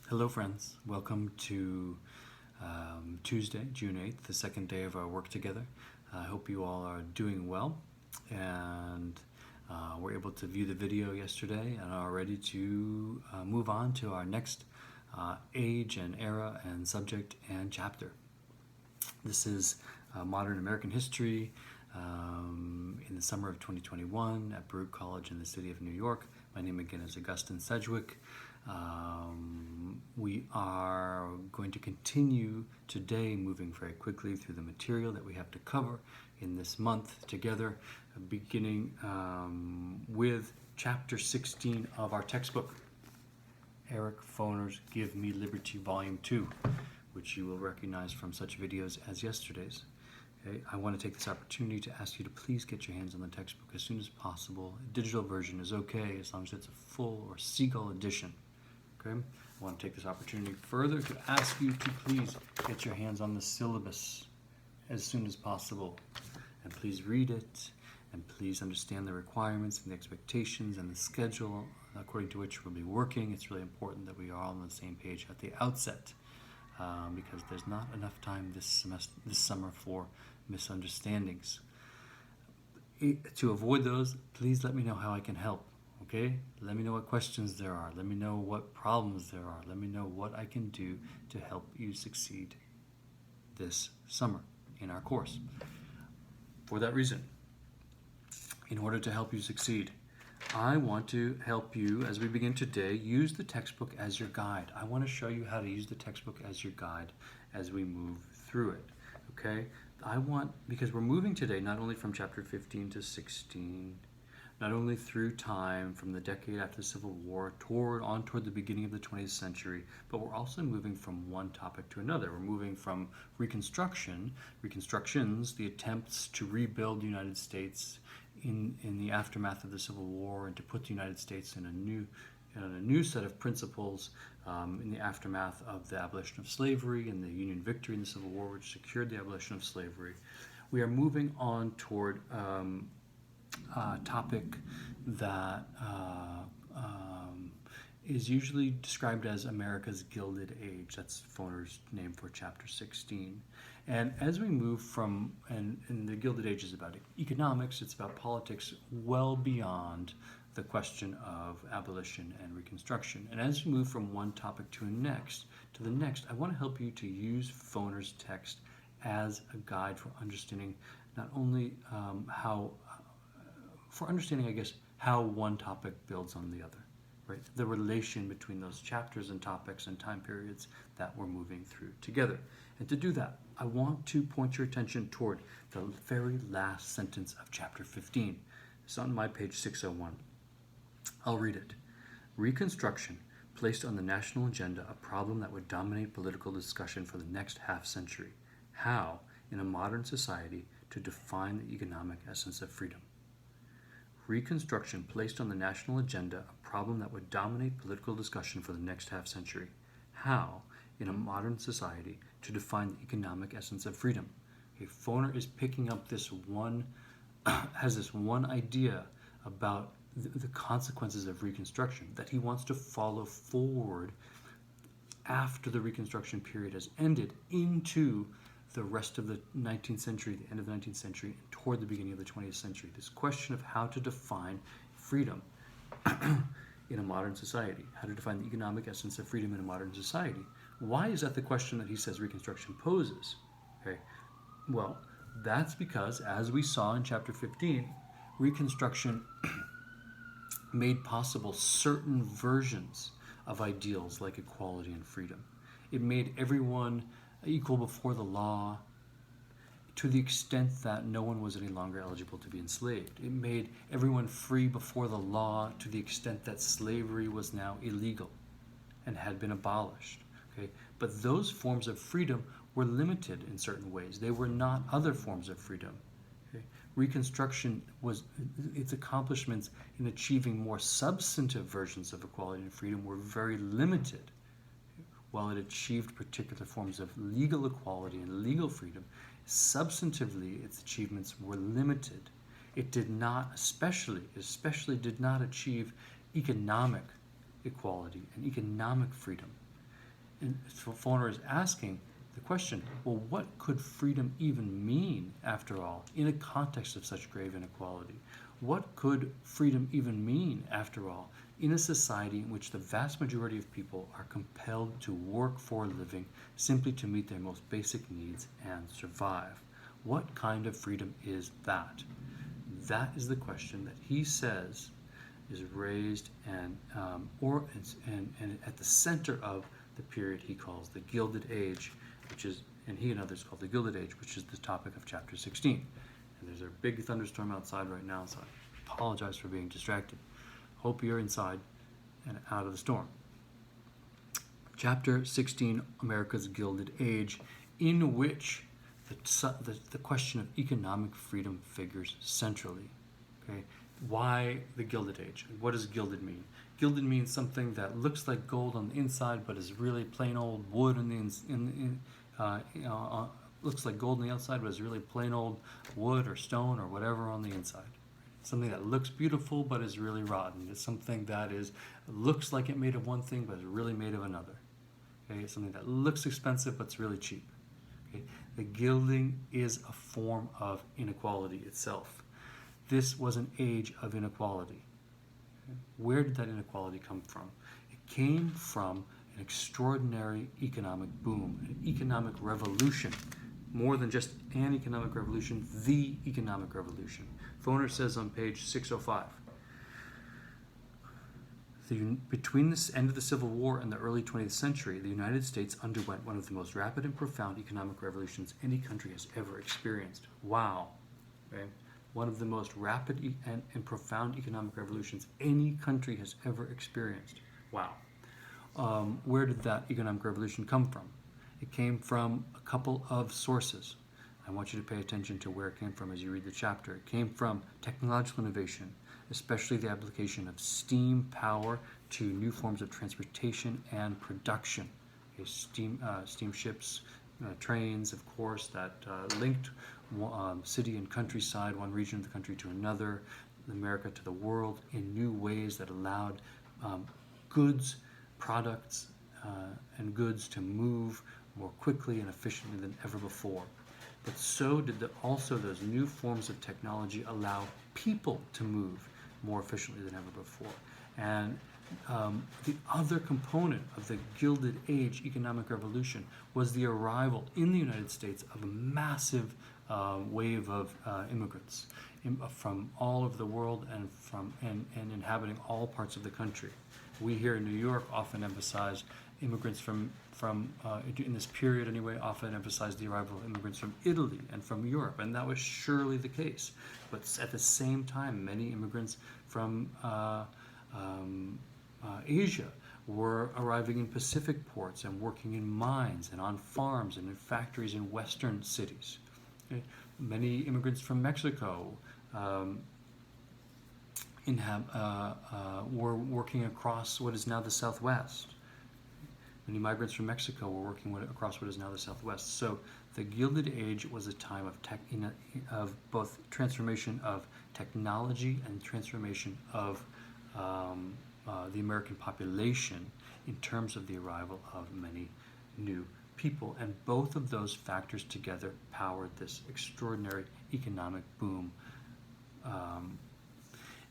Hello, friends. Welcome to Tuesday, June 8th, the second day of our work together. I hope you all are doing well and were able to view the video yesterday and are ready to move on to our next age and era and subject and chapter. This is Modern American History in the summer of 2021 at Baruch College in the city of New York. My name again is Augustin Sedgwick. We are going to continue today moving very quickly through the material that we have to cover in this month together, beginning with chapter 16 of our textbook, Eric Foner's Give Me Liberty Volume 2, which you will recognize from such videos as yesterday's. Okay, I want to take this opportunity to ask you to please get your hands on the textbook as soon as possible. A digital version is okay as long as it's a full or Seagull edition. Okay? I want to take this opportunity further to ask you to please get your hands on the syllabus as soon as possible. And please read it, and please understand the requirements and the expectations and the schedule according to which we'll be working. It's really important that we are all on the same page at the outset because there's not enough time this summer for misunderstandings. To avoid those, please let me know how I can help. Okay? Let me know what questions there are. Let me know what problems there are. Let me know what I can do to help you succeed this summer in our course. For that reason, in order to help you succeed, I want to help you, as we begin today, use the textbook as your guide. I want to show you how to use the textbook as your guide as we move through it. Okay? Because we're moving today not only from chapter 15 to 16, not only through time from the decade after the Civil War toward the beginning of the 20th century, but we're also moving from one topic to another. We're moving from reconstructions, the attempts to rebuild the United States in the aftermath of the Civil War and to put the United States in a new set of principles in the aftermath of the abolition of slavery and the Union victory in the Civil War, which secured the abolition of slavery. We are moving on toward topic that is usually described as America's Gilded Age. That's Foner's name for chapter 16. And as we move from, and the Gilded Age is about economics, it's about politics well beyond the question of abolition and Reconstruction. And as you move from one topic to the next, I want to help you to use Foner's text as a guide for understanding not only how one topic builds on the other, right? The relation between those chapters and topics and time periods that we're moving through together. And to do that, I want to point your attention toward the very last sentence of chapter 15. It's on my page 601. I'll read it. Reconstruction placed on the national agenda a problem that would dominate political discussion for the next half-century. How, in a modern society, to define the economic essence of freedom. Reconstruction placed on the national agenda a problem that would dominate political discussion for the next half-century. How, in a modern society, to define the economic essence of freedom. Okay, Foner is picking up has this one idea about the consequences of Reconstruction that he wants to follow forward after the Reconstruction period has ended into the rest of the 19th century, the end of the 19th century, and toward the beginning of the 20th century. This question of how to define freedom in a modern society, how to define the economic essence of freedom in a modern society. Why is that the question that he says Reconstruction poses? Okay, well, that's because, as we saw in chapter 15, Reconstruction made possible certain versions of ideals like equality and freedom. It made everyone equal before the law to the extent that no one was any longer eligible to be enslaved. It made everyone free before the law to the extent that slavery was now illegal and had been abolished. Okay? But those forms of freedom were limited in certain ways. They were not other forms of freedom. Okay? Reconstruction its accomplishments in achieving more substantive versions of equality and freedom were very limited. While it achieved particular forms of legal equality and legal freedom, substantively its achievements were limited. It did not, especially did not achieve economic equality and economic freedom. And Faulkner is asking the question, well, what could freedom even mean, after all, in a context of such grave inequality? What could freedom even mean, after all, in a society in which the vast majority of people are compelled to work for a living simply to meet their most basic needs and survive? What kind of freedom is that? That is the question that he says is raised and at the center of the period he calls the Gilded Age, which is, and he and others call the Gilded Age, which is the topic of chapter 16. And there's a big thunderstorm outside right now, so I apologize for being distracted. Hope you're inside and out of the storm. Chapter 16, America's Gilded Age, in which the question of economic freedom figures centrally. Okay, why the Gilded Age? What does gilded mean? Gilded means something that looks like gold on the inside, but is really plain old wood looks like gold on the outside, but is really plain old wood or stone or whatever on the inside. Something that looks beautiful, but is really rotten. It's something that looks like it made of one thing, but is really made of another. Okay, it's something that looks expensive, but it's really cheap. Okay, the gilding is a form of inequality itself. This was an age of inequality. Where did that inequality come from? It came from an extraordinary economic boom, an economic revolution. More than just an economic revolution, the economic revolution. Faulkner says on page 605, between the end of the Civil War and the early 20th century, the United States underwent one of the most rapid and profound economic revolutions any country has ever experienced. Wow. Okay? One of the most rapid and profound economic revolutions any country has ever experienced. Wow. Where did that economic revolution come from? It came from a couple of sources. I want you to pay attention to where it came from as you read the chapter. It came from technological innovation, especially the application of steam power to new forms of transportation and production. Okay, steamships, trains, of course, that linked city and countryside, one region of the country to another, America to the world, in new ways that allowed goods, products, and goods to move more quickly and efficiently than ever before. But so did also those new forms of technology allow people to move more efficiently than ever before. And the other component of the Gilded Age economic revolution was the arrival in the United States of a massive wave of immigrants from all over the world and inhabiting all parts of the country. We here in New York often emphasize immigrants from in this period anyway, often emphasize the arrival of immigrants from Italy and from Europe, and that was surely the case. But at the same time, many immigrants from Asia were arriving in Pacific ports and working in mines and on farms and in factories in western cities. Okay? Many immigrants from Mexico were working across what is now the Southwest. Many migrants from Mexico were working across what is now the Southwest. So the Gilded Age was a time of both transformation of technology and transformation of the American population in terms of the arrival of many new people. And both of those factors together powered this extraordinary economic boom.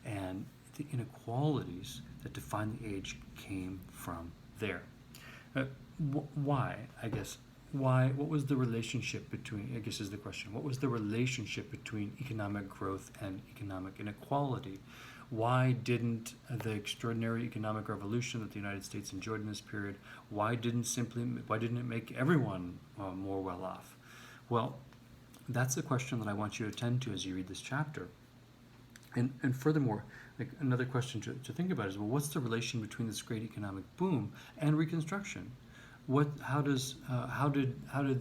And the inequalities that define the age came from there. Why, I guess, what was the relationship between, I guess is the question, what was the relationship between economic growth and economic inequality? Why didn't the extraordinary economic revolution that the United States enjoyed in this period, why didn't it make everyone more well off? Well, that's the question that I want you to attend to as you read this chapter. And furthermore, like another question to think about is, well, what's the relation between this great economic boom and Reconstruction? How did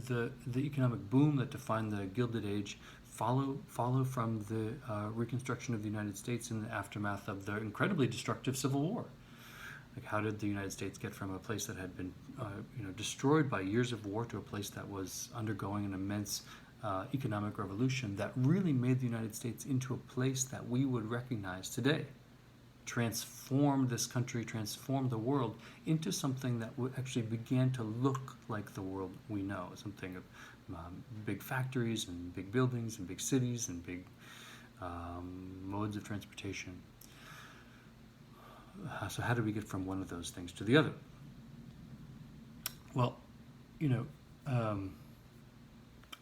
the economic boom that defined the Gilded Age follow from the Reconstruction of the United States in the aftermath of the incredibly destructive Civil War? Like, how did the United States get from a place that had been destroyed by years of war to a place that was undergoing an immense economic revolution that really made the United States into a place that we would recognize today? transformed this country, transformed the world into something that actually began to look like the world we know, something of big factories and big buildings and big cities and big modes of transportation. So how do we get from one of those things to the other? Well,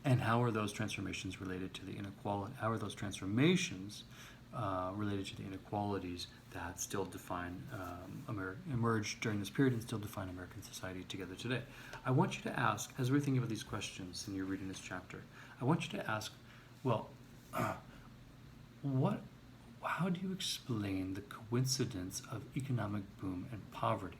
and how are those transformations related to the inequality? How are those transformations related to the inequalities that still define emerged during this period and still define American society together today? I want you to ask, as we're thinking about these questions and you're reading this chapter, I want you to ask, well, how do you explain the coincidence of economic boom and poverty?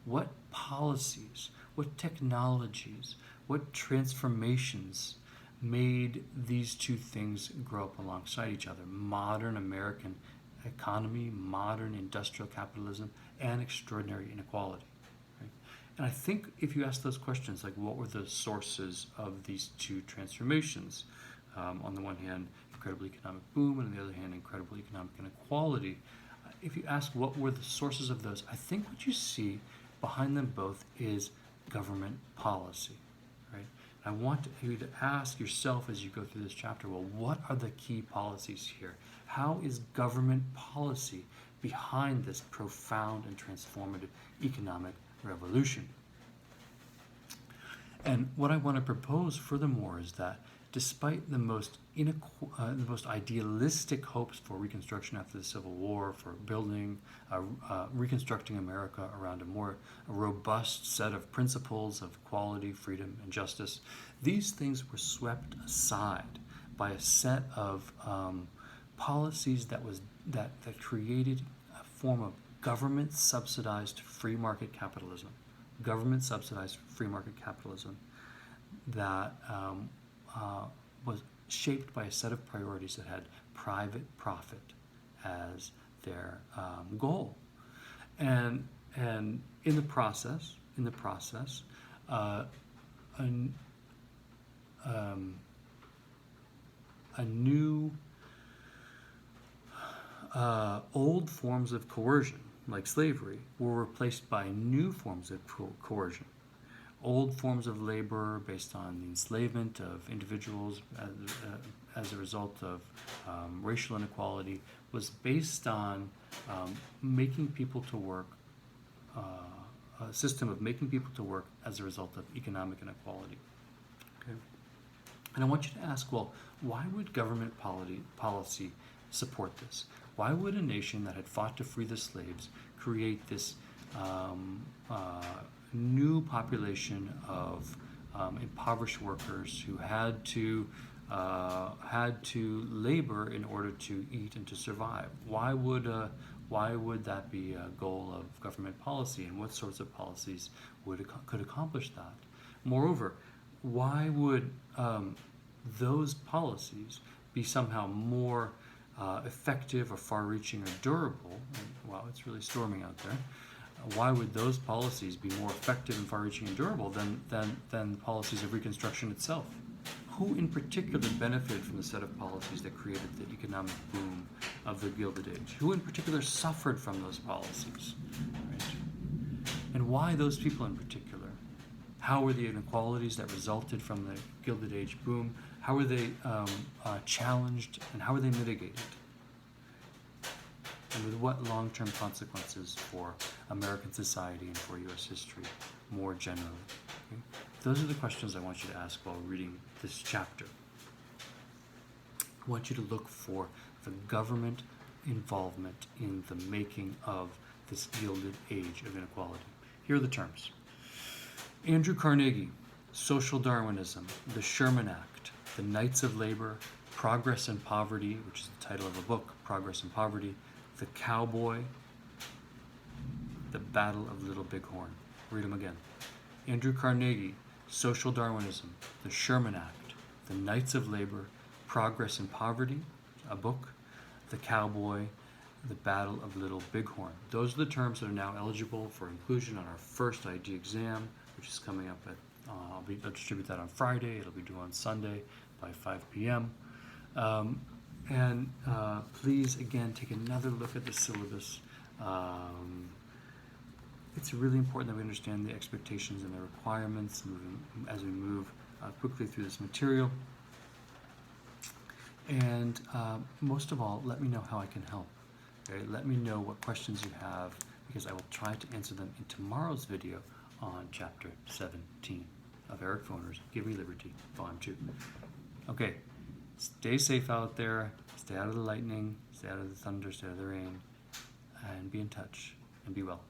What policies, what technologies, what transformations made these two things grow up alongside each other? Modern American economy, modern industrial capitalism, and extraordinary inequality. Right? And I think if you ask those questions, like what were the sources of these two transformations? On the one hand, incredible economic boom, and on the other hand, incredible economic inequality. If you ask what were the sources of those, I think what you see behind them both is government policy. Right? I want you to ask yourself as you go through this chapter, well, what are the key policies here? How is government policy behind this profound and transformative economic revolution? And what I want to propose furthermore is that despite the most idealistic hopes for Reconstruction after the Civil War, for building, reconstructing America around a robust set of principles of equality, freedom, and justice, these things were swept aside by a set of policies that created a form of government-subsidized free market capitalism. Government-subsidized free market capitalism that was shaped by a set of priorities that had private profit as their goal, and in the process, a new old forms of coercion, like slavery, were replaced by new forms of coercion. Old forms of labor based on the enslavement of individuals as a result of racial inequality was based on making people to work, a system of making people to work as a result of economic inequality. Okay? And I want you to ask, well, why would government policy support this? Why would a nation that had fought to free the slaves create this new population of impoverished workers who had to labor in order to eat and to survive? Why would that be a goal of government policy, and what sorts of policies could accomplish that? Moreover, why would those policies be somehow more effective or far-reaching or durable? Wow, it's really storming out there. Why would those policies be more effective and far-reaching and durable than the policies of Reconstruction itself? Who in particular benefited from the set of policies that created the economic boom of the Gilded Age? Who in particular suffered from those policies? Right? And why those people in particular? How were the inequalities that resulted from the Gilded Age boom, how were they challenged, and how were they mitigated? And with what long-term consequences for American society and for U.S. history more generally? Okay? Those are the questions I want you to ask while reading this chapter. I want you to look for the government involvement in the making of this Gilded Age of inequality. Here are the terms. Andrew Carnegie, Social Darwinism, the Sherman Act, the Knights of Labor, Progress and Poverty, which is the title of a book, Progress and Poverty, the Cowboy, the Battle of Little Bighorn. Read them again. Andrew Carnegie, Social Darwinism, the Sherman Act, the Knights of Labor, Progress and Poverty, a book, the Cowboy, the Battle of Little Bighorn. Those are the terms that are now eligible for inclusion on our first ID exam, which is coming up at, I'll distribute that on Friday. It'll be due on Sunday by 5 p.m. And please, again, take another look at the syllabus. It's really important that we understand the expectations and the requirements as we move quickly through this material. And most of all, let me know how I can help. Okay? Let me know what questions you have, because I will try to answer them in tomorrow's video on chapter 17 of Eric Foner's Give Me Liberty, Volume 2. Okay, stay safe out there, stay out of the lightning, stay out of the thunder, stay out of the rain, and be in touch, and be well.